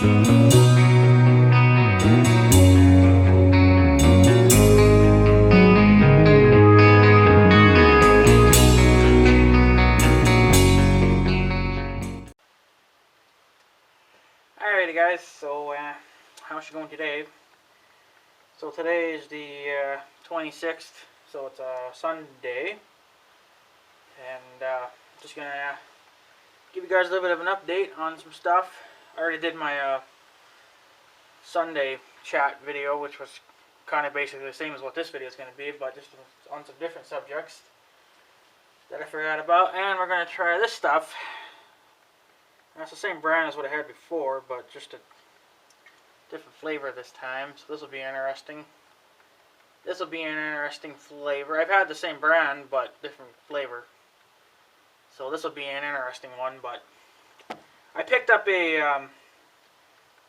Alrighty guys, so how's it going today? So today is the 26th, so it's a Sunday, and just gonna give you guys a little bit of an update on some stuff. I already did my Sunday chat video, which was kind of basically the same as what this video is going to be, but just on some different subjects that I forgot about. And we're going to try this stuff. And it's the same brand as what I had before, but just a different flavor this time. So this will be interesting. This will be an interesting flavor. I've had the same brand, but different flavor. So this will be an interesting one, but I picked up a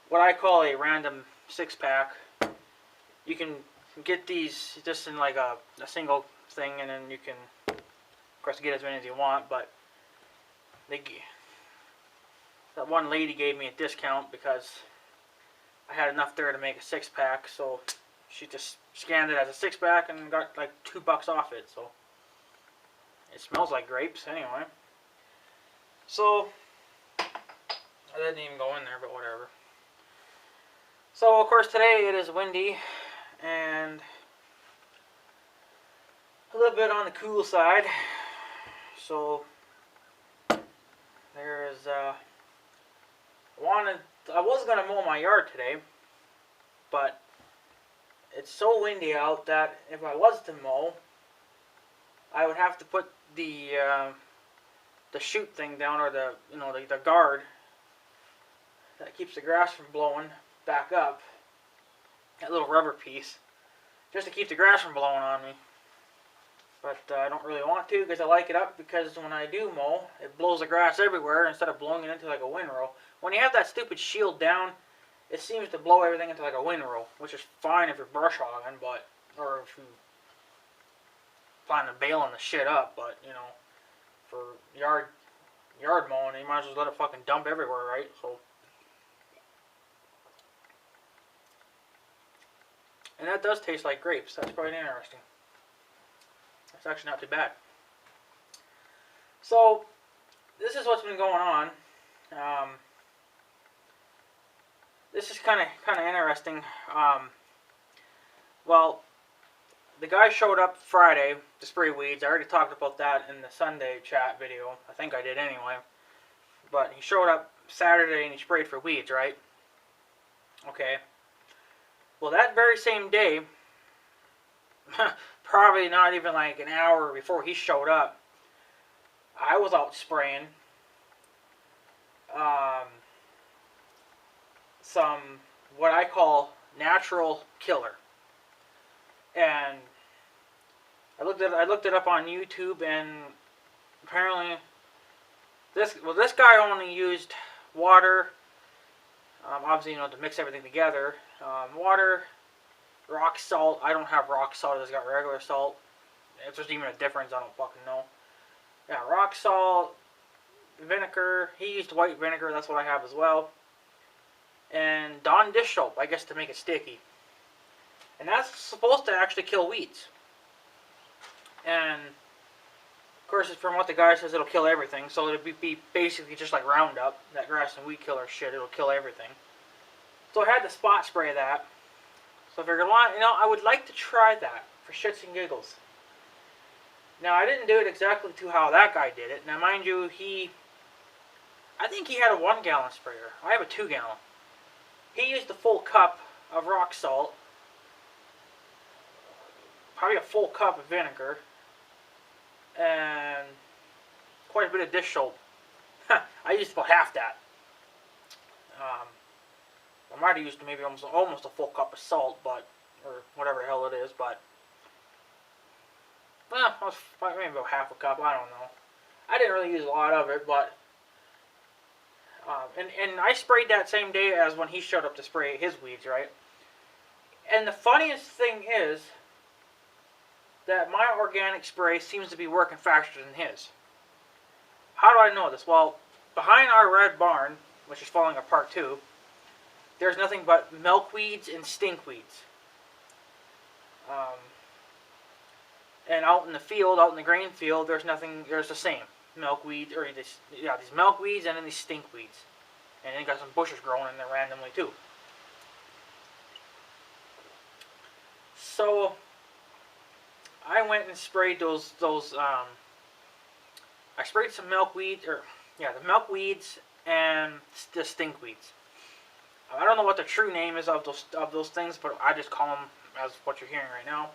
what I call a random 6-pack. You can get these just in like a single thing, and then you can, of course, get as many as you want. But that one lady gave me a discount because I had enough there to make a 6-pack, so she just scanned it as a 6-pack and got like $2 off it. So it smells like grapes anyway. So I didn't even go in there, but whatever. So of course today it is windy and a little bit on the cool side. So there is I was gonna mow my yard today, but it's so windy out that if I was to mow, I would have to put the chute thing down, or the guard that keeps the grass from blowing back up, that little rubber piece, just to keep the grass from blowing on me. But I don't really want to, because I like it up, because when I do mow, it blows the grass everywhere instead of blowing it into like a windrow. When you have that stupid shield down, it seems to blow everything into like a windrow, which is fine if you're brush hogging, but, or if you plan on baling the shit up, but for yard mowing, you might as well let it fucking dump everywhere, right? So, and that does taste like grapes. That's quite interesting. It's actually not too bad. So, this is what's been going on. This is kind of interesting. Well, the guy showed up Friday to spray weeds. I already talked about that in the Sunday chat video. I think I did anyway. But he showed up Saturday and he sprayed for weeds, right? Okay. Well, that very same day, probably not even like an hour before he showed up, I was out spraying some what I call natural killer, and I looked it up on YouTube, and apparently this guy only used water, obviously to mix everything together, water, rock salt. I don't have rock salt. I just got regular salt. If there's even a difference, I don't fucking know. Yeah, rock salt, vinegar. He used white vinegar. That's what I have as well. And Dawn dish soap, I guess, to make it sticky. And that's supposed to actually kill weeds. And of course, from what the guy says, it'll kill everything. So it'll be basically just like Roundup, that grass and weed killer shit. It'll kill everything. So I had to spot spray that. So if you're gonna want, I would like to try that for shits and giggles. Now, I didn't do it exactly to how that guy did it. Now, mind you, I think he had a 1-gallon sprayer. I have a 2-gallon. He used a full cup of rock salt, probably a full cup of vinegar, and quite a bit of dish soap. I used about half that. I might have used maybe almost a full cup of salt, or whatever the hell it is, but well, maybe about half a cup. I don't know. I didn't really use a lot of it, but and I sprayed that same day as when he showed up to spray his weeds, right? And the funniest thing is that my organic spray seems to be working faster than his. How do I know this? Well, behind our red barn, which is falling apart too, there's nothing but milkweeds and stinkweeds. And out in the field, out in the grain field, there's nothing. There's the same milkweed, or these milkweeds and then these stinkweeds, and then got some bushes growing in there randomly too. So I went and sprayed those. I sprayed some milkweed, the milkweeds and the stinkweeds. I don't know what the true name is of those things, but I just call them as what you're hearing right now.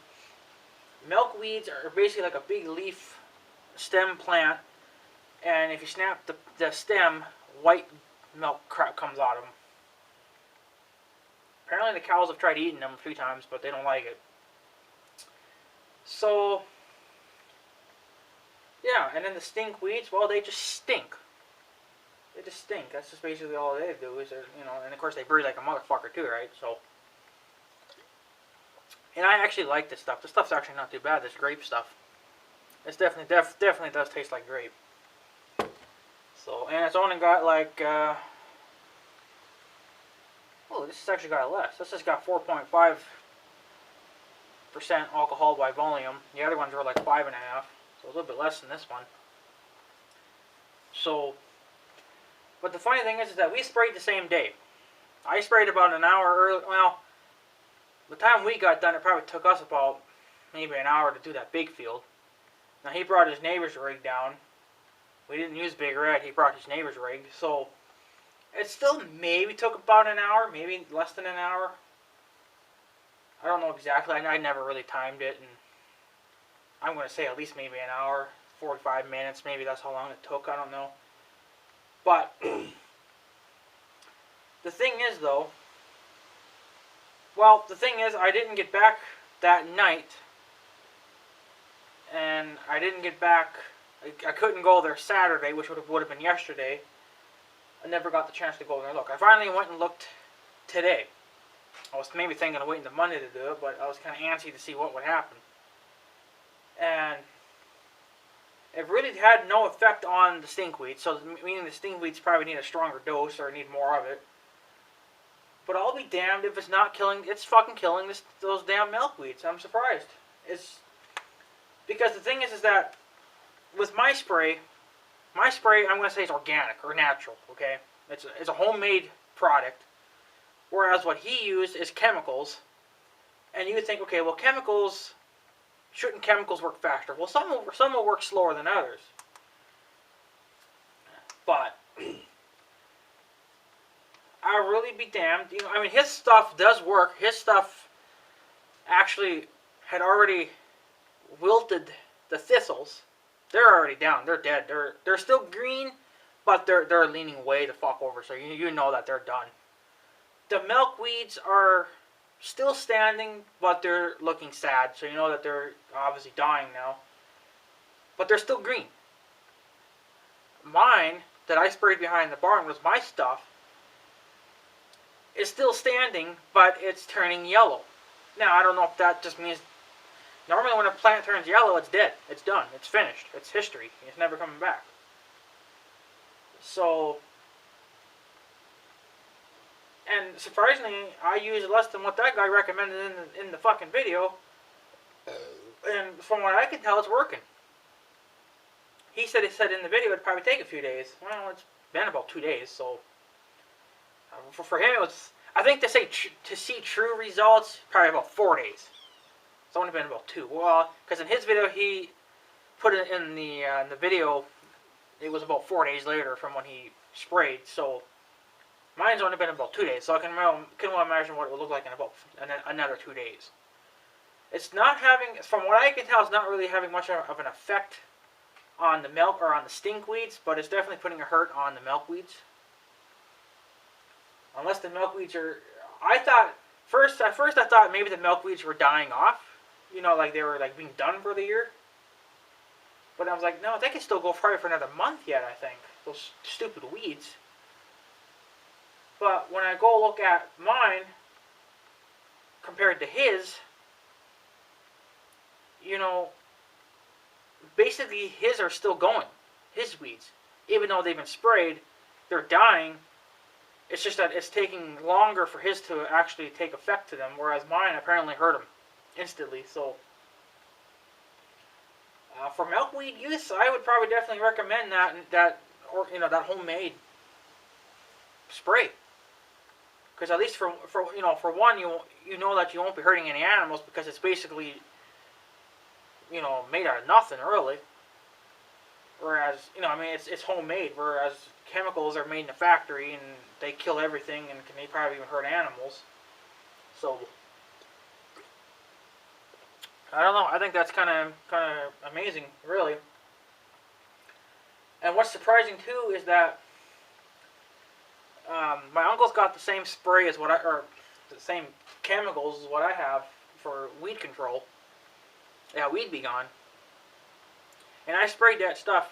Milkweeds are basically like a big leaf stem plant, and if you snap the stem, white milk crap comes out of them. Apparently the cows have tried eating them a few times, but they don't like it. So, yeah, and then the stinkweeds, well, they just stink. They just stink. That's just basically all they do is, and of course they breathe like a motherfucker too, right? So, and I actually like this stuff. This stuff's actually not too bad. This grape stuff. It's definitely does taste like grape. So, and it's only got like, this has actually got less. This has got 4.5% alcohol by volume. The other ones were like 5.5, so a little bit less than this one. So, but the funny thing is that we sprayed the same day. I sprayed about an hour early. Well, by the time we got done, it probably took us about maybe an hour to do that big field. Now, he brought his neighbor's rig down. We didn't use Big Red. He brought his neighbor's rig. So, it still maybe took about an hour, maybe less than an hour. I don't know exactly. I never really timed it. And I'm going to say at least maybe an hour, 45 minutes. Maybe that's how long it took. I don't know. But the thing is, though, I didn't get back that night, and I didn't get back. I couldn't go there Saturday, which would have been yesterday. I never got the chance to go there and look. I finally went and looked today. I was maybe thinking of waiting till Monday to do it, but I was kind of antsy to see what would happen. And it really had no effect on the stinkweed, so meaning the stinkweeds probably need a stronger dose or need more of it. But I'll be damned if it's not killing. It's fucking killing those damn milkweeds. I'm surprised. It's because the thing is that with my spray I'm going to say is organic or natural. Okay, it's a homemade product, whereas what he used is chemicals. And you would think, okay, well, shouldn't chemicals work faster? Well, some will work slower than others. But I'll really be damned. I mean, his stuff does work. His stuff actually had already wilted the thistles. They're already down. They're dead. They're still green, but they're leaning way the fuck over. So you know that they're done. The milkweeds are still standing, but they're looking sad. So you know that they're obviously dying now. But they're still green. Mine that I sprayed behind the barn was my stuff. Is still standing, but it's turning yellow. Now, I don't know if that just means... Normally when a plant turns yellow, it's dead. It's done. It's finished. It's history. It's never coming back. So... And surprisingly, I used less than what that guy recommended in the fucking video. And from what I can tell, it's working. He said in the video it'd probably take a few days. Well, it's been about 2 days, so... For him, it was, I think to see true results, probably about 4 days. It's only been about 2. Well, because in his video, he put it in the video, it was about 4 days later from when he sprayed. So mine's only been about 2 days. So I can well imagine what it would look like in about another 2 days. It's not having, from what I can tell, it's not really having much of an effect on the milk or on the stinkweeds, but it's definitely putting a hurt on the milkweeds. Unless the milkweeds are... I thought... At first I thought maybe the milkweeds were dying off. Like they were being done for the year. But I was like, no, they can still go probably for another month yet, I think. Those stupid weeds. But when I go look at mine, compared to his, basically his are still going. His weeds. Even though they've been sprayed, they're dying. It's just that it's taking longer for his to actually take effect to them, whereas mine apparently hurt him instantly. So, for milkweed use, I would probably definitely recommend that homemade spray. Because at least for one, you know that you won't be hurting any animals because it's basically made out of nothing really. Whereas it's homemade. Whereas chemicals are made in a factory and they kill everything and can they probably even hurt animals. So I don't know. I think that's kind of amazing, really. And what's surprising too is that my uncle's got the same spray as or the same chemicals as what I have for weed control. Yeah, Weed B Gon. And I sprayed that stuff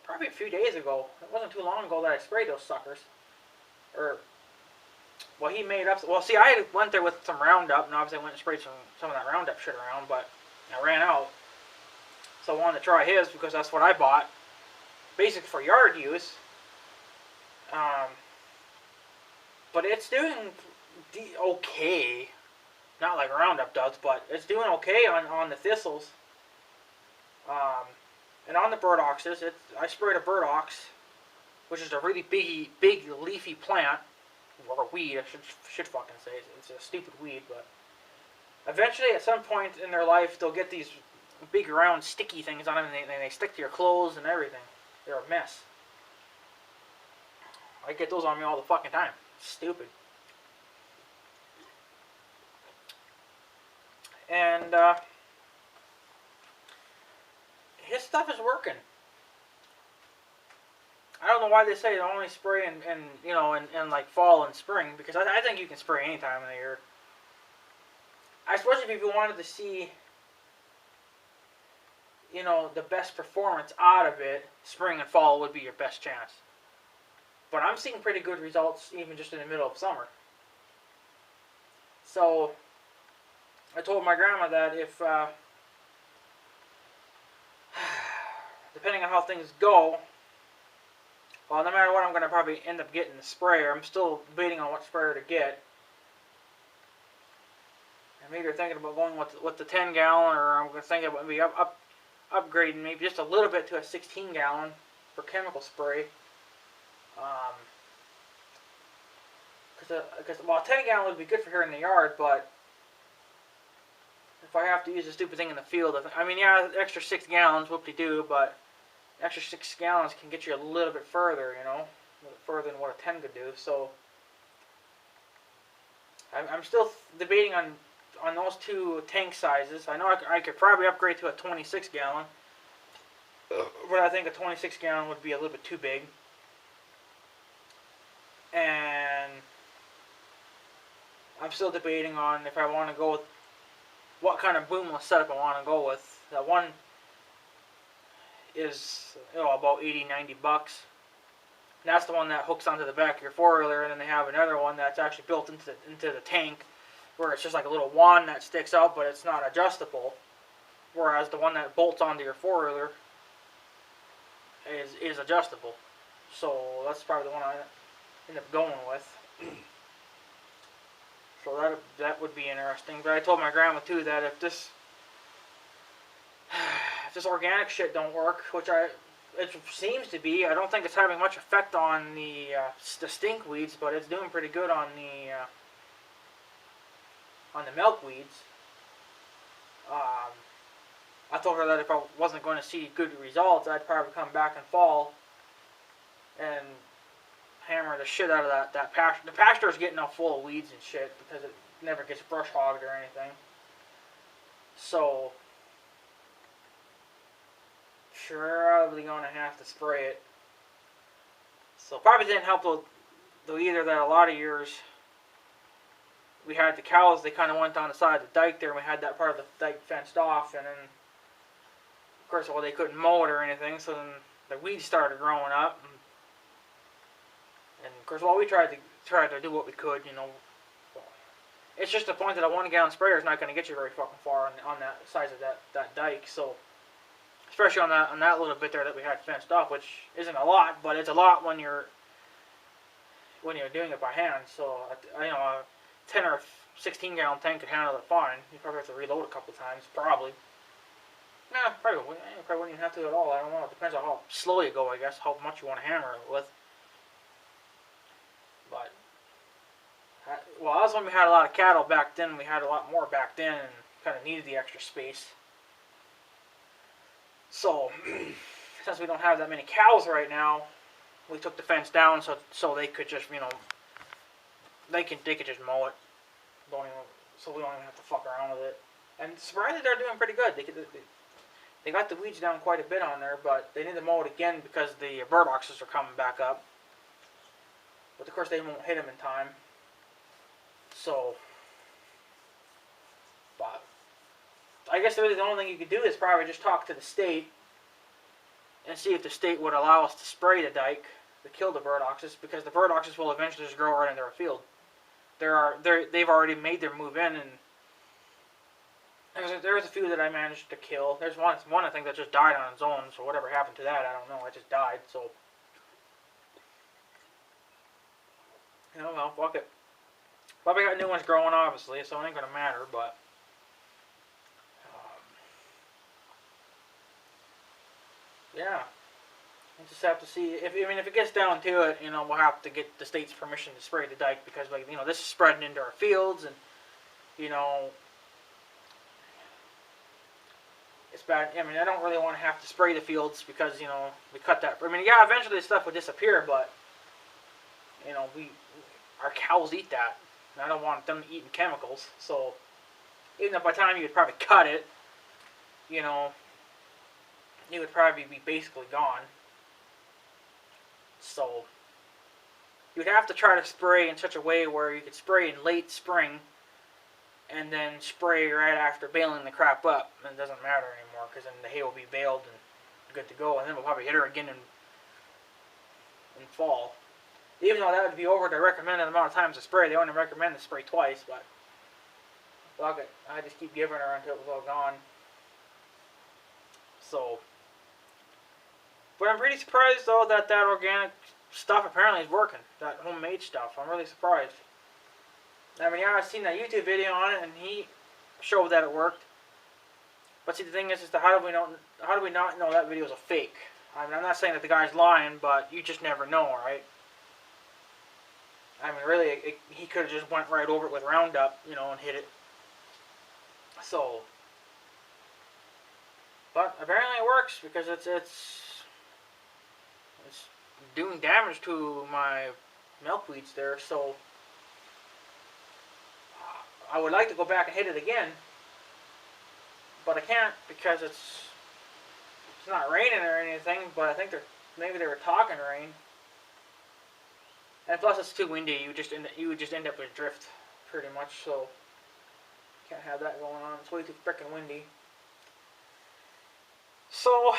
probably a few days ago. It wasn't too long ago that I sprayed those suckers. Well, he made up. Well, see, I went there with some Roundup, and obviously I went and sprayed some of that Roundup shit around, but I ran out. So I wanted to try his because that's what I bought, basically for yard use. But it's doing okay. Not like Roundup does, but it's doing okay on the thistles. And on the burdoxes, I sprayed a burdox, which is a really big leafy plant, or a weed, I should fucking say. It's a stupid weed, but eventually, at some point in their life, they'll get these big round sticky things on them, and they stick to your clothes and everything. They're a mess. I get those on me all the fucking time. Stupid. And his stuff is working. I don't know why they say they only spray in like fall and spring, because I think you can spray any time of the year. Especially if you wanted to see the best performance out of it, spring and fall would be your best chance. But I'm seeing pretty good results even just in the middle of summer. So I told my grandma that if depending on how things go, well, no matter what, I'm going to probably end up getting the sprayer. I'm still debating on what sprayer to get. I'm either thinking about going with the 10 gallon, or I'm going to think about maybe upgrading maybe just a little bit to a 16 gallon for chemical spray. Because 10 gallon would be good for here in the yard, but if I have to use the stupid thing in the field, yeah, the extra 6 gallons, whoop-de-doo, but extra 6 gallons can get you a little bit further, a little bit further than what a 10 could do. So I'm still debating on those two tank sizes. I know I could probably upgrade to a 26 gallon, but I think a 26 gallon would be a little bit too big. And I'm still debating on if I want to go with what kind of boomless setup I want to go with. That one is about $80-90. And that's the one that hooks onto the back of your four-wheeler, and then they have another one that's actually built into the tank, where it's just like a little wand that sticks out, but it's not adjustable. Whereas the one that bolts onto your four-wheeler is adjustable. So that's probably the one I end up going with. So that would be interesting. But I told my grandma too that if this organic shit don't work, which it seems to be, I don't think it's having much effect on the stinkweeds, but it's doing pretty good on the milkweeds. I told her that if I wasn't going to see good results, I'd probably come back in fall and hammer the shit out of that pasture. The pasture is getting all full of weeds and shit because it never gets brush hogged or anything. So probably going to have to spray it. So probably didn't help though either that a lot of years we had the cows, they kind of went down the side of the dike there, and we had that part of the dike fenced off, and then of course, they couldn't mow it or anything, so then the weeds started growing up, and of course, we tried to do what we could, It's just the point that a 1 gallon sprayer is not going to get you very fucking far on that size of that dike, so especially on that little bit there that we had fenced off, which isn't a lot, but it's a lot when you're doing it by hand. So a 10 or 16 gallon tank could handle it fine. You probably have to reload a couple times, probably. Nah, probably wouldn't even have to at all. I don't know. It depends on how slow you go, I guess, how much you want to hammer it with. But well, that was when we had a lot of cattle back then. We had a lot more back then, and kind of needed the extra space. So since we don't have that many cows right now, we took the fence down so they could just they could just mow it. So we don't even have to fuck around with it. And surprisingly, they're doing pretty good. They got the weeds down quite a bit on there, but they need to mow it again because the burdocks are coming back up. But of course, they won't hit them in time. So, but I guess really the only thing you could do is probably just talk to the state and see if the state would allow us to spray the dike to kill the burdocks, because the burdocks will eventually just grow right into our field. They've already made their move in, and there's a few that I managed to kill. There's one I think that just died on its own, so whatever happened to that, I don't know. It just died, so well, fuck it. Probably got new ones growing, obviously, so it ain't gonna matter, but yeah. We just have to see if it gets down to it, we'll have to get the state's permission to spray the dike, because this is spreading into our fields, and it's bad. I don't really want to have to spray the fields because we cut that. Yeah, eventually the stuff would disappear, but our cows eat that, and I don't want them eating chemicals. So even if by the time you would probably cut it, it would probably be basically gone. So you would have to try to spray in such a way where you could spray in late spring and then spray right after baling the crap up, and it doesn't matter anymore, because then the hay will be baled and good to go, and then we'll probably hit her again in fall. Even though that would be over the recommended amount of times to spray. They only recommend to spray twice, but fuck it. I just keep giving her until it was all gone. So, but I'm pretty surprised though that organic stuff apparently is working. That homemade stuff. I'm really surprised. Yeah, I've seen that YouTube video on it, and he showed that it worked. But see, the thing is that how do we not know that video is a fake? I'm not saying that the guy's lying, but you just never know, right? Really, he could have just went right over it with Roundup, and hit it. So, but apparently it works, because it's doing damage to my milkweeds there. So I would like to go back and hit it again, but I can't, because it's not raining or anything. But I think maybe they were talking rain. And plus, it's too windy. You would just end up with a drift, pretty much. So can't have that going on. It's way too freaking windy. So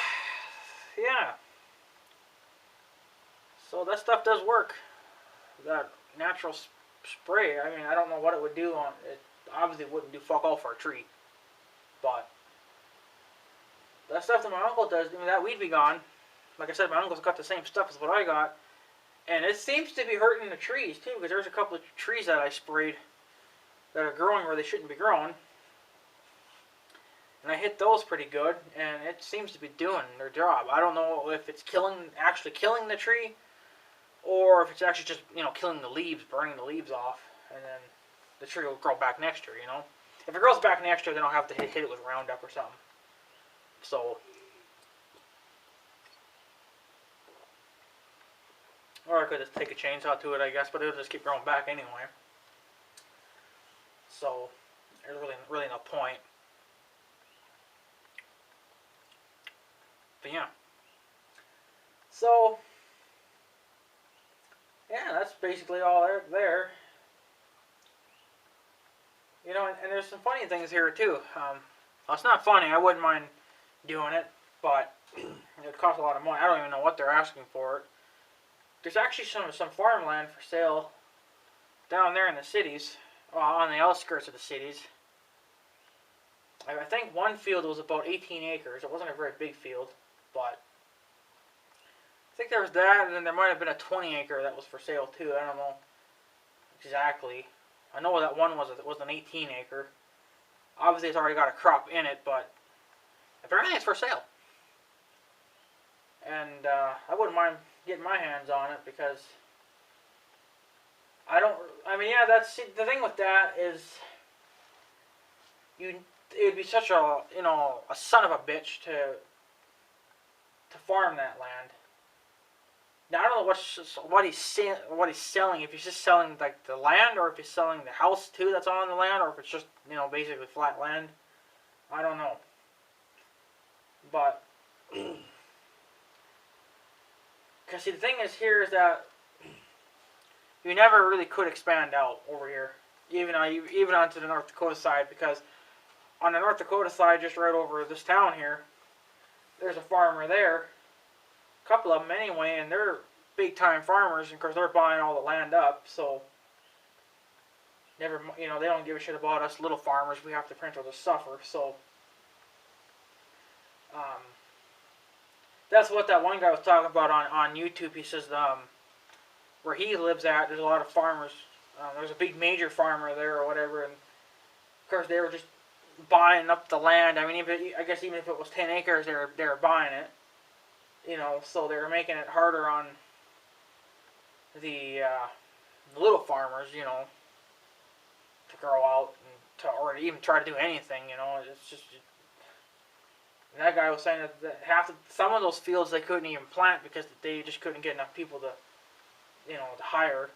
yeah. So that stuff does work. That natural spray. I don't know what it would do on it. Obviously, it wouldn't do fuck all for a tree. But that stuff that my uncle does, that weed be gone. Like I said, my uncle's got the same stuff as what I got. And it seems to be hurting the trees, too, because there's a couple of trees that I sprayed that are growing where they shouldn't be growing. And I hit those pretty good, and it seems to be doing their job. I don't know if it's actually killing the tree, or if it's actually just, killing the leaves, burning the leaves off, and then the tree will grow back next year, If it grows back next year, then I'll have to hit it with Roundup or something. So, or I could just take a chainsaw to it, I guess, but it'll just keep growing back anyway. So, there's really no point. But yeah. So, yeah, that's basically all there. And there's some funny things here too. Well, it's not funny. I wouldn't mind doing it, but it would cost a lot of money. I don't even know what they're asking for it. There's actually some farmland for sale down there in the cities, on the outskirts of the cities. I think one field was about 18 acres. It wasn't a very big field, but I think there was that, and then there might have been a 20 acre that was for sale too. I don't know exactly. I know that one was an 18 acre. Obviously, it's already got a crop in it, but apparently it's for sale. And I wouldn't mind getting my hands on it because I don't. I mean, yeah, that's the thing with that is it would be such a a son of a bitch to farm that land. Now I don't know what he's selling. If he's just selling like the land, or if he's selling the house too that's on the land, or if it's just basically flat land. I don't know. But because see, the thing is here is that you never really could expand out over here, even onto the North Dakota side, because on the North Dakota side, just right over this town here, there's a farmer there, a couple of them anyway, and they're big time farmers, and of course they're buying all the land up, so never, they don't give a shit about us little farmers. We have to print or to suffer. So that's what that one guy was talking about on YouTube. He says where he lives at, there's a lot of farmers. There's a big major farmer there or whatever, and of course they were just buying up the land. I mean, I guess even if it was 10 acres, they were buying it. So they were making it harder on the little farmers, to grow out or to even try to do anything. It's just. And that guy was saying that some of those fields they couldn't even plant because they just couldn't get enough people to hire.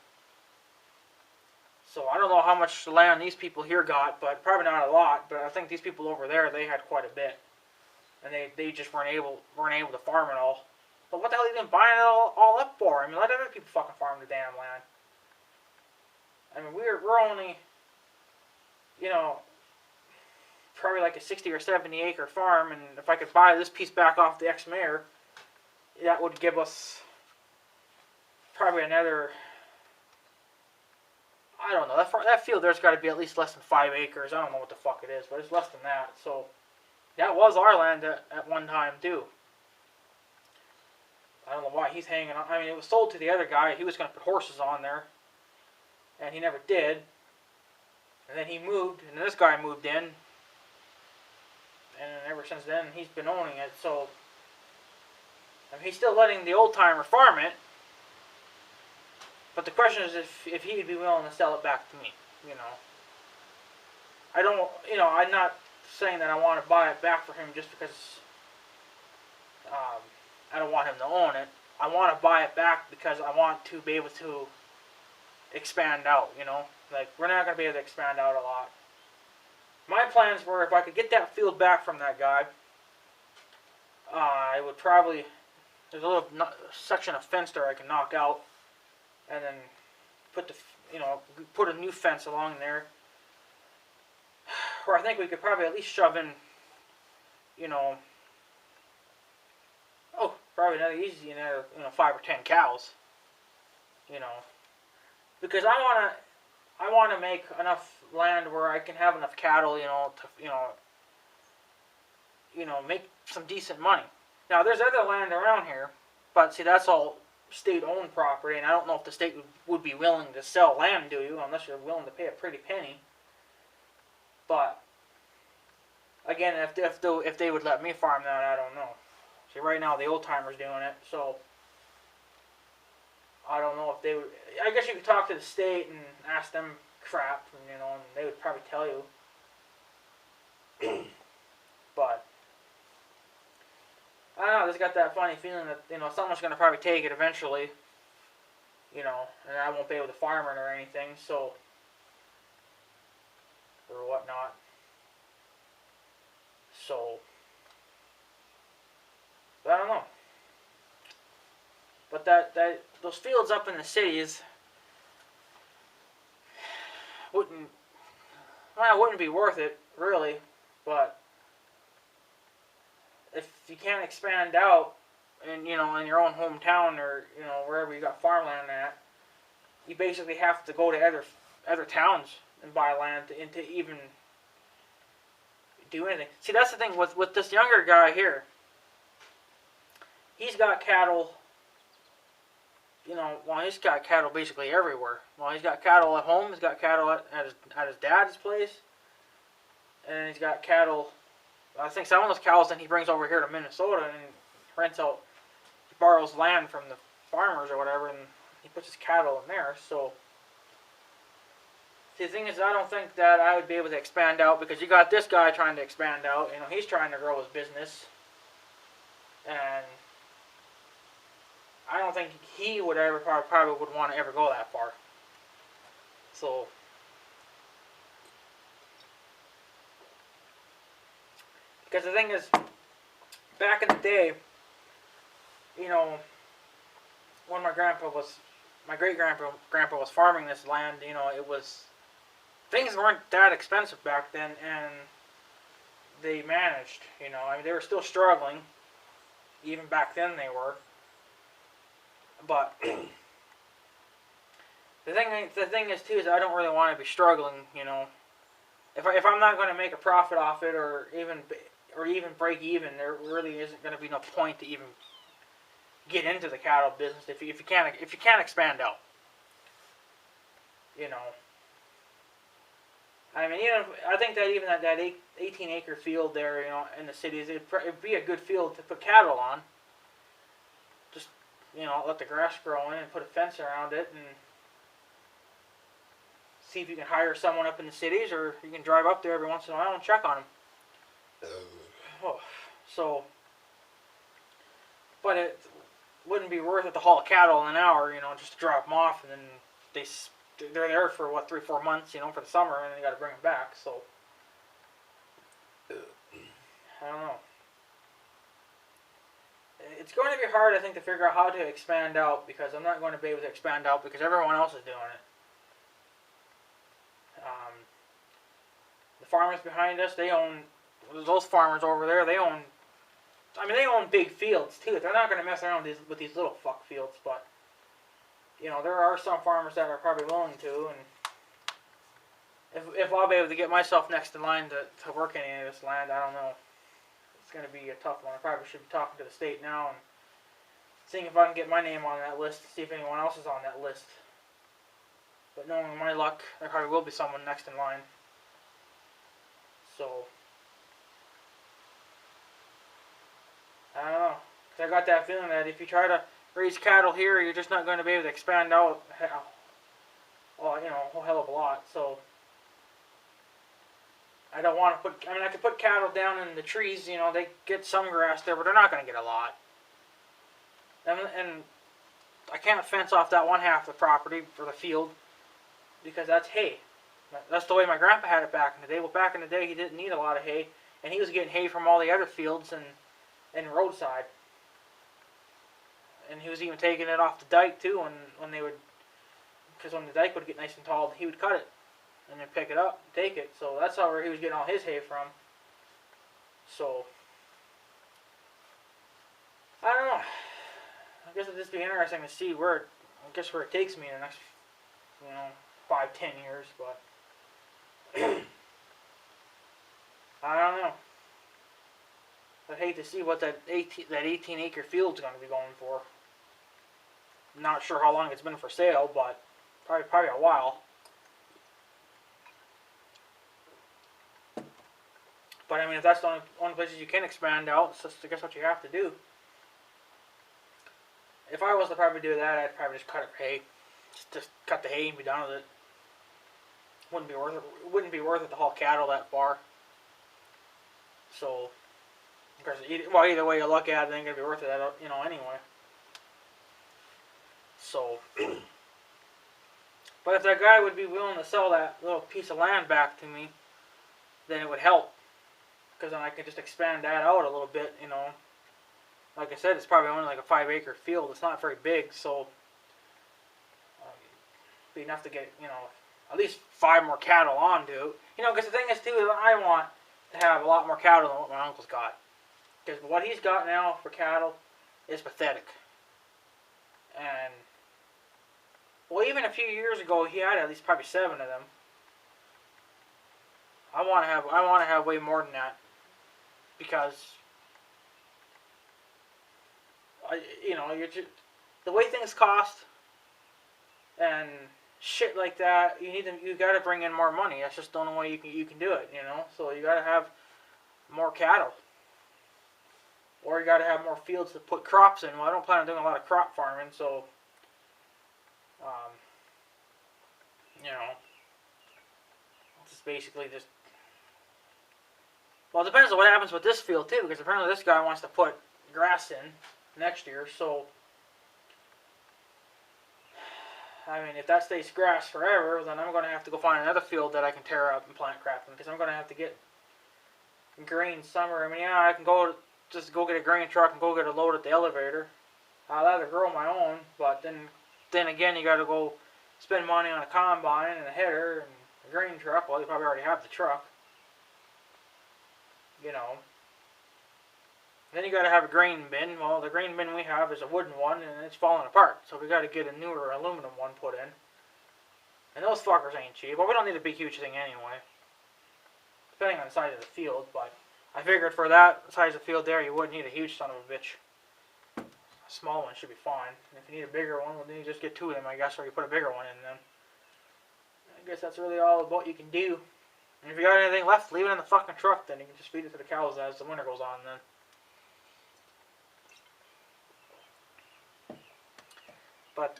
So I don't know how much land these people here got, but probably not a lot. But I think these people over there, they had quite a bit, and they just weren't able to farm it all. But what the hell are you even buying it all up for? I mean, let other people fucking farm the damn land. I mean, we're only, probably like a 60 or 70 acre farm, and if I could buy this piece back off the ex-mayor, that would give us probably another. I don't know. That field there's got to be at least less than 5 acres. I don't know what the fuck it is, but it's less than that. So that was our land at one time too. I don't know why he's hanging on. I mean, it was sold to the other guy. He was going to put horses on there, and he never did. And then he moved, and this guy moved in, and ever since then he's been owning it. So I mean, he's still letting the old timer farm it. But the question is if he'd be willing to sell it back to me, I don't, I'm not saying that I want to buy it back for him just because I don't want him to own it. I want to buy it back because I want to be able to expand out, Like, we're not going to be able to expand out a lot. My plans were if I could get that field back from that guy, I would probably, there's a little section of fence there I can knock out, and then put a new fence along there, where I think we could probably at least shove in, probably another 5 or 10 cows, because I want to make enough land where I can have enough cattle, to make some decent money. Now there's other land around here, but see, that's all state-owned property, and I don't know if the state would be willing to sell land to you unless you're willing to pay a pretty penny. But again, if they would let me farm that, I don't know. See, right now the old timer's doing it, so I don't know if they would. I guess you could talk to the state and ask them crap, and they would probably tell you. But I don't know. I just got that funny feeling that someone's gonna probably take it eventually. And I won't be able to farm it or anything, so or whatnot. So I don't know. But those fields up in the cities wouldn't be worth it really, but if you can't expand out in in your own hometown or wherever you got farmland at, you basically have to go to other towns and buy land to even do anything. See, that's the thing with this younger guy here. He's got cattle. He's got cattle basically everywhere. Well, he's got cattle at home. He's got cattle at his dad's place, and he's got cattle. I think some of those cows then he brings over here to Minnesota and rents out. He borrows land from the farmers or whatever, and he puts his cattle in there. So the thing is, I don't think that I would be able to expand out because you got this guy trying to expand out. He's trying to grow his business, and I don't think he would ever probably would want to ever go that far. So because the thing is, back in the day, when my great grandpa was farming this land, things weren't that expensive back then, and they managed. They were still struggling. Even back then they were. But the thing is too is I don't really want to be struggling. If I'm not going to make a profit off it or even break even, there really isn't going to be no point to even get into the cattle business if you can't expand out. I think that even that 18-acre field there, in the cities, it'd be a good field to put cattle on. Just let the grass grow in and put a fence around it and see if you can hire someone up in the cities, or you can drive up there every once in a while and check on them. But it wouldn't be worth it to haul cattle in an hour, just to drop them off, and then they're there for 3-4 months, for the summer, and then you got to bring them back. So I don't know. It's going to be hard, I think, to figure out how to expand out because I'm not going to be able to expand out because everyone else is doing it. The farmers behind us, those farmers over there, they own big fields too. They're not going to mess around with these little fuck fields, but there are some farmers that are probably willing to, and if I'll be able to get myself next in line to work any of this land, I don't know. It's going to be a tough one. I probably should be talking to the state now and seeing if I can get my name on that list, see if anyone else is on that list. But knowing my luck, there probably will be someone next in line. So I don't know. Because I got that feeling that if you try to raise cattle here, you're just not going to be able to expand out a whole hell of a lot. So I don't want to I could put cattle down in the trees, they get some grass there, but they're not going to get a lot. And I can't fence off that one half of the property for the field because that's hay. That's the way my grandpa had it back in the day. Well, back in the day, he didn't need a lot of hay, and he was getting hay from all the other fields and roadside. And he was even taking it off the dike too, because when the dike would get nice and tall, he would cut it and then pick it up and take it. So that's where he was getting all his hay from. So I don't know. I guess it'll just be interesting to see where it takes me in the next 5-10 years, but I don't know. I'd hate to see what that 18-acre field's going to be going for. I'm not sure how long it's been for sale, but probably a while. But if that's the only places you can expand out, it's just, I guess, what you have to do. If I was to probably do that, I'd probably just cut hay. Just cut the hay and be done with it. Wouldn't be worth it to haul cattle that far. So, because either way you look at it, it ain't gonna be worth it, anyway. So, but if that guy would be willing to sell that little piece of land back to me, then it would help. Because then I could just expand that out a little bit, Like I said, it's probably only like a 5-acre field. It's not very big, so be enough to get, at least 5 more cattle onto it. Because the thing is, too, is I want to have a lot more cattle than what my uncle's got. Because what he's got now for cattle is pathetic. And, well, even a few years ago, he had at least probably 7 of them. I want to have way more than that. because the way things cost and shit like that, you got to bring in more money. That's just the only way you can do it. So you got to have more cattle, or you got to have more fields to put crops in. Well, I don't plan on doing a lot of crop farming, so um, it's basically just. Well, it depends on what happens with this field too, because apparently this guy wants to put grass in next year. So, I mean, if that stays grass forever, then I'm going to have to go find another field that I can tear up and plant crap in, because I'm going to have to get grain somewhere. I mean, yeah, I can just go get a grain truck and go get a load at the elevator. I'll either grow my own, but then again, you got to go spend money on a combine and a header and a grain truck. Well, you probably already have the truck. Then you got to have a grain bin. Well, the grain bin we have is a wooden one, and it's falling apart. So we got to get a newer aluminum one put in. And those fuckers ain't cheap. Well, we don't need a big, huge thing anyway, depending on the size of the field. But I figured for that size of field there, you wouldn't need a huge son of a bitch. A small one should be fine. And if you need a bigger one, well, then you just get two of them, I guess, or you put a bigger one in them. I guess that's really all about you can do. And if you got anything left, leave it in the fucking truck, then you can just feed it to the cows as the winter goes on then. But,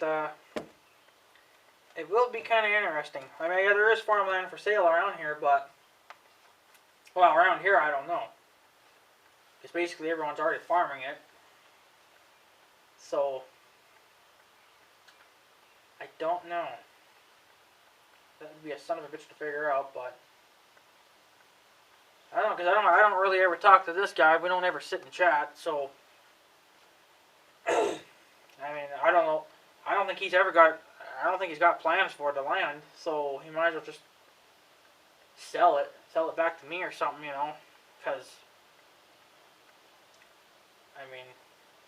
it will be kind of interesting. I mean, yeah, there is farmland for sale around here, but, well, around here, I don't know. Because basically everyone's already farming it. So, I don't know. That would be a son of a bitch to figure out, but I don't know, because I don't really ever talk to this guy. We don't ever sit and chat, so I mean, I don't know. I don't think he's got plans for the land, so he might as well just sell it back to me or something, because I mean,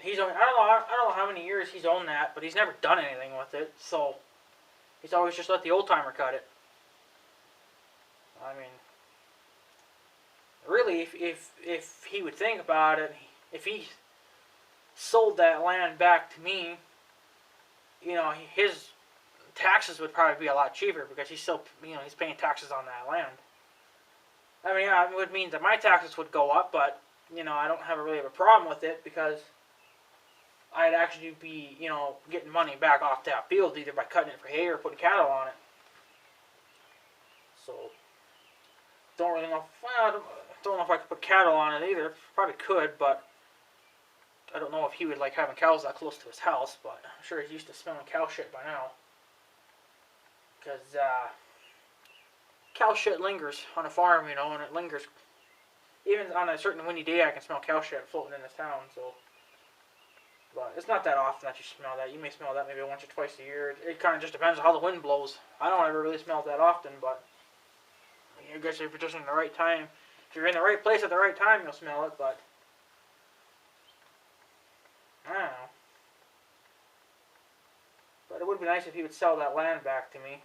I don't know how many years he's owned that, but he's never done anything with it, so he's always just let the old timer cut it. I mean, really, if he would think about it, if he sold that land back to me, his taxes would probably be a lot cheaper, because he's still, he's paying taxes on that land. I mean, yeah, it would mean that my taxes would go up, but, I don't really have a problem with it, because I'd actually be, getting money back off that field, either by cutting it for hay or putting cattle on it. So, don't really know. Don't know if I could put cattle on it either. Probably could, but I don't know if he would like having cows that close to his house. But I'm sure he's used to smelling cow shit by now. Because cow shit lingers on a farm, and it lingers. Even on a certain windy day, I can smell cow shit floating in this town. So, but it's not that often that you smell that. You may smell that maybe once or twice a year. It kind of just depends on how the wind blows. I don't ever really smell it that often, but I guess if you're just in the right time, if you're in the right place at the right time, you'll smell it, but I don't know. But it would be nice if he would sell that land back to me.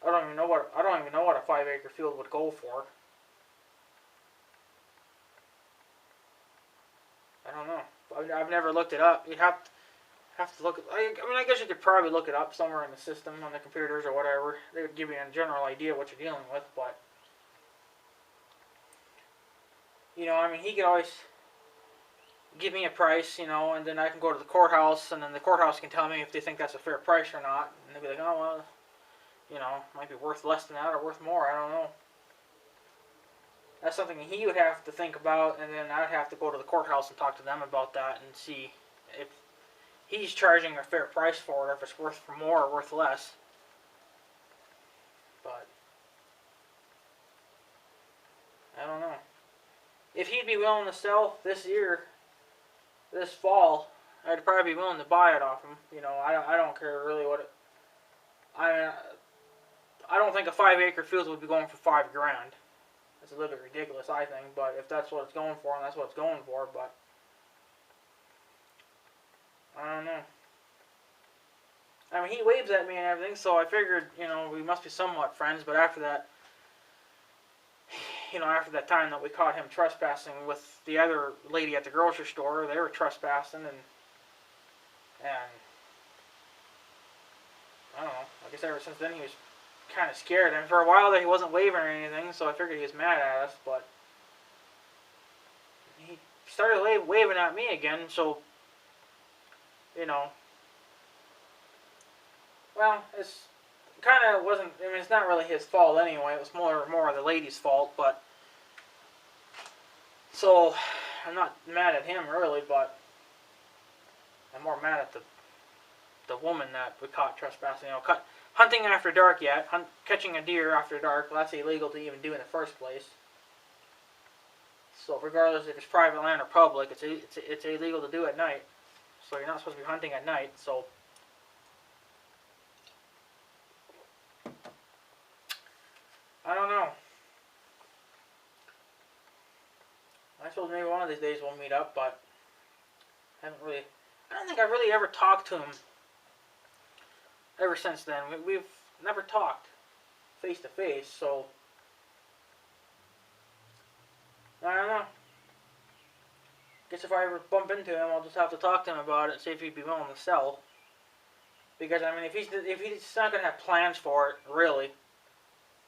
I don't even know what a 5-acre field would go for. I don't know. I've never looked it up. You'd have to look. I guess you could probably look it up somewhere in the system on the computers or whatever. They would give you a general idea what you're dealing with, but he could always give me a price, and then I can go to the courthouse, and then the courthouse can tell me if they think that's a fair price or not, and they'll be like, oh well, might be worth less than that or worth more. I don't know. That's something he would have to think about, and then I'd have to go to the courthouse and talk to them about that and see if he's charging a fair price for it, or if it's worth more or worth less. But I don't know. If he'd be willing to sell this fall, I'd probably be willing to buy it off him. I don't care really what it. I don't think a 5-acre field would be going for $5,000. It's a little bit ridiculous, I think, but if that's what it's going for, and that's what it's going for, but I don't know. I mean, he waves at me and everything, so I figured, we must be somewhat friends, but after that, after that time that we caught him trespassing with the other lady at the grocery store, they were trespassing, and I don't know. I guess ever since then he was kind of scared. And for a while there he wasn't waving or anything, so I figured he was mad at us. But he started waving at me again. So well, it's kind of wasn't. I mean, it's not really his fault anyway. It was more the lady's fault. But so I'm not mad at him really, but I'm more mad at the woman that we caught trespassing. Hunting after dark yet. Catching a deer after dark. Well, that's illegal to even do in the first place. So regardless if it's private land or public, it's illegal to do at night. So you're not supposed to be hunting at night. So I don't know. I suppose maybe one of these days we'll meet up, but I don't think I've really ever talked to him ever since then. We've never talked face to face, so I don't know. Guess if I ever bump into him, I'll just have to talk to him about it and see if he'd be willing to sell. Because I mean, if he's not gonna have plans for it, really,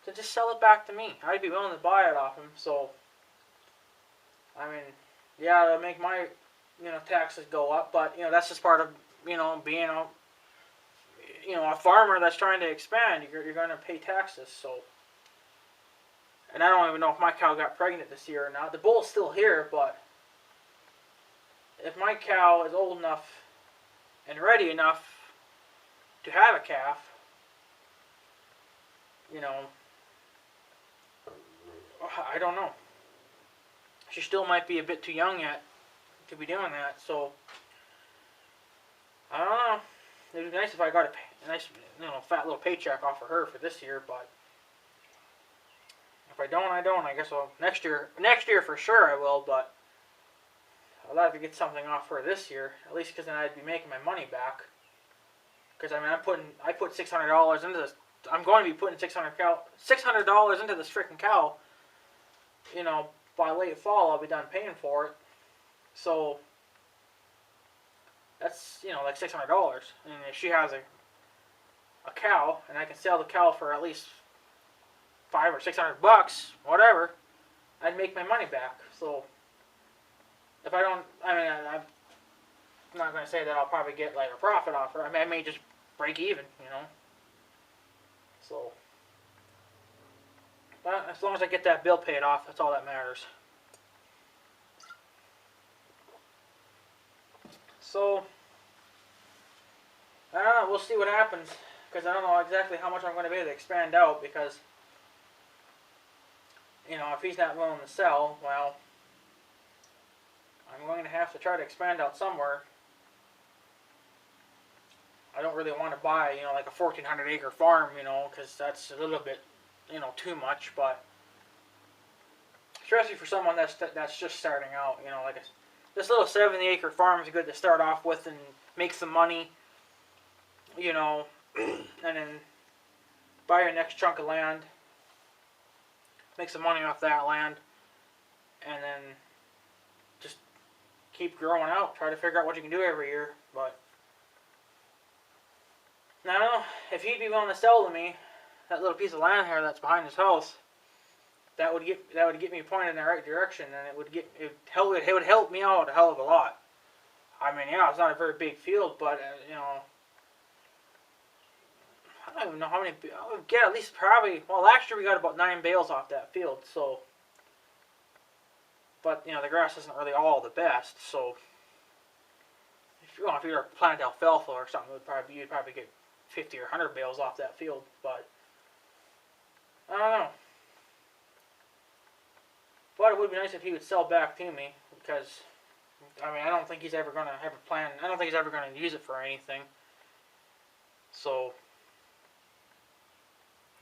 to just sell it back to me, I'd be willing to buy it off him. So I mean, yeah, it'll make my taxes go up, but that's just part of being a farmer that's trying to expand. You're going to pay taxes. So, and I don't even know if my cow got pregnant this year or not. The bull's still here, but if my cow is old enough and ready enough to have a calf, I don't know. She still might be a bit too young yet to be doing that, so I don't know. It would be nice if I got a nice, fat little paycheck off of her for this year, but if I don't, I don't. I guess next year for sure I will, but I'll have to get something off her this year, at least because then I'd be making my money back. Because I mean, I put $600 into this. I'm going to be putting $600 into this freaking cow. By late fall, I'll be done paying for it. So that's like $600. And if she has a cow, and I can sell the cow for at least $500 or $600, whatever, I'd make my money back. So if I don't, I mean, I'm not going to say that I'll probably get like a profit off her. I mean, I may just break even, So, but as long as I get that bill paid off, that's all that matters. So, I don't know, we'll see what happens, because I don't know exactly how much I'm going to be able to expand out, because, if he's not willing to sell, well, I'm going to have to try to expand out somewhere. I don't really want to buy, like a 1,400 acre farm, because that's a little bit, too much, but especially for someone that's just starting out, like this little 70 acre farm is good to start off with and make some money, and then buy your next chunk of land, make some money off that land, and then just keep growing out, try to figure out what you can do every year. But I don't know, if he'd be willing to sell to me that little piece of land here that's behind his house, that would get me pointed in the right direction, and it would help me out a hell of a lot. I mean, yeah, it's not a very big field, but I don't even know how many. I would get at least probably. Well, last year we got about 9 bales off that field, so. But the grass isn't really all the best, so. If you were planting alfalfa or something, you'd probably get 50 or 100 bales off that field, but I don't know. But it would be nice if he would sell back to me, because I mean, I don't think he's ever going to have a plan. I don't think he's ever going to use it for anything. So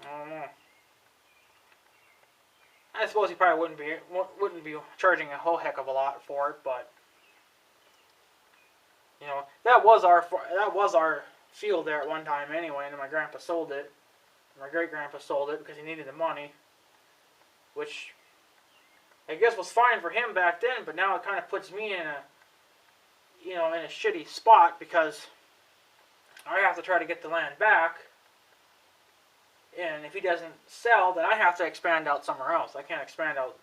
I don't know. I suppose he probably wouldn't be charging a whole heck of a lot for it, but that was our field there at one time anyway, and my grandpa sold it. My great grandpa sold it because he needed the money, which I guess was fine for him back then, but now it kind of puts me in a, in a shitty spot because I have to try to get the land back. And if he doesn't sell, then I have to expand out somewhere else. I can't expand out,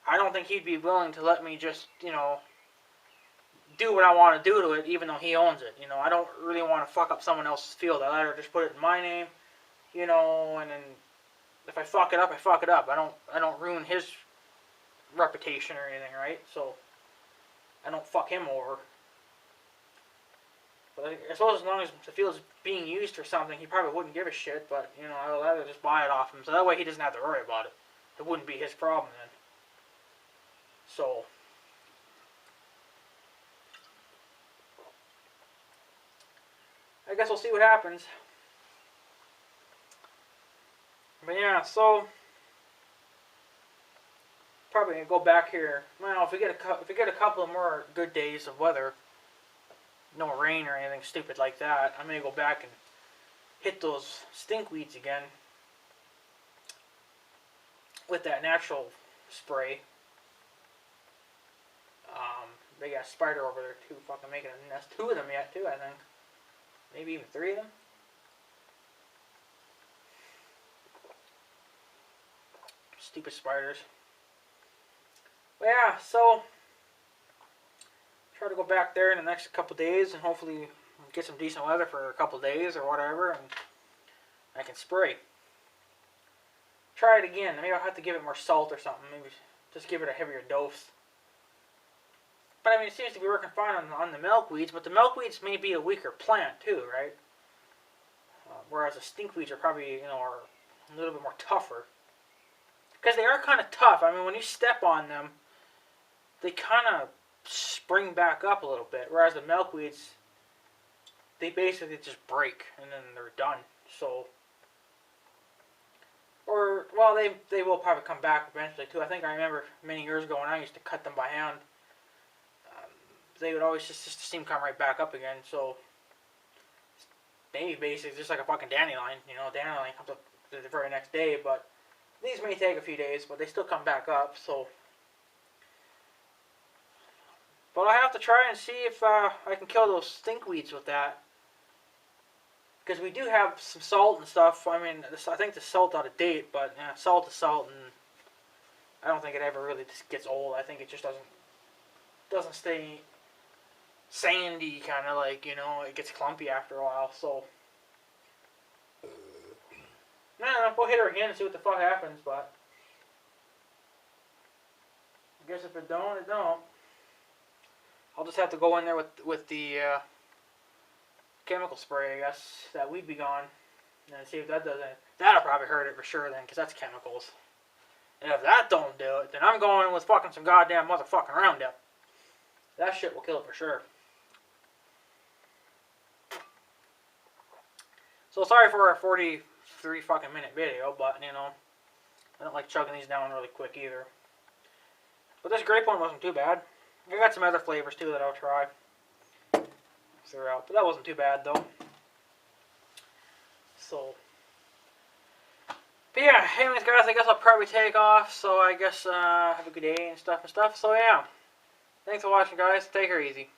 I don't think he'd be willing to let me just, do what I want to do to it, even though he owns it. I don't really want to fuck up someone else's field. I'd rather just put it in my name, and then if I fuck it up, I fuck it up. I don't ruin his reputation or anything, right? So I don't fuck him over. But I suppose as long as the field's being used for something, he probably wouldn't give a shit. But I'd rather just buy it off him, so that way he doesn't have to worry about it. It wouldn't be his problem then. So I guess we'll see what happens. But yeah, so probably gonna go back here. Well, if we get a couple of more good days of weather, no rain or anything stupid like that, I'm gonna go back and hit those stinkweeds again with that natural spray. They got a spider over there too, fucking making a nest. 2 of them yet too, I think. Maybe even 3 of them. Stupid spiders. But yeah, so try to go back there in the next couple days and hopefully get some decent weather for a couple days or whatever, and I can spray. Try it again. Maybe I'll have to give it more salt or something. Maybe just give it a heavier dose. But I mean, it seems to be working fine on the milkweeds, but the milkweeds may be a weaker plant too, right? Whereas the stinkweeds are probably, are a little bit more tougher. Because they are kind of tough. I mean, when you step on them, they kind of spring back up a little bit. Whereas the milkweeds, they basically just break and then they're done. So, well, they will probably come back eventually too. I think I remember many years ago when I used to cut them by hand, they would always just seem to come right back up again. So maybe basically just like a fucking dandelion. Dandelion comes up the very next day, but these may take a few days, but they still come back up. So, but I have to try and see if I can kill those stinkweeds with that. Because we do have some salt and stuff. I mean, I think the salt's out of date, but salt is salt, and I don't think it ever really just gets old. I think it just doesn't stay sandy, kind of like, it gets clumpy after a while. So, we'll hit her again and see what the fuck happens, but I guess if it don't, it don't. I'll just have to go in there with the chemical spray, I guess. That weed be gone, and see if that does it. That'll probably hurt it for sure then, because that's chemicals. And if that don't do it, then I'm going with fucking some goddamn motherfucking Roundup. That shit will kill it for sure. So sorry for a 43 fucking minute video, but I don't like chugging these down really quick either. But this grape one wasn't too bad. I got some other flavors too that I'll try throughout, but that wasn't too bad though. So, but yeah, anyways guys, I guess I'll probably take off. So I guess have a good day and stuff. So yeah, thanks for watching guys. Take her easy.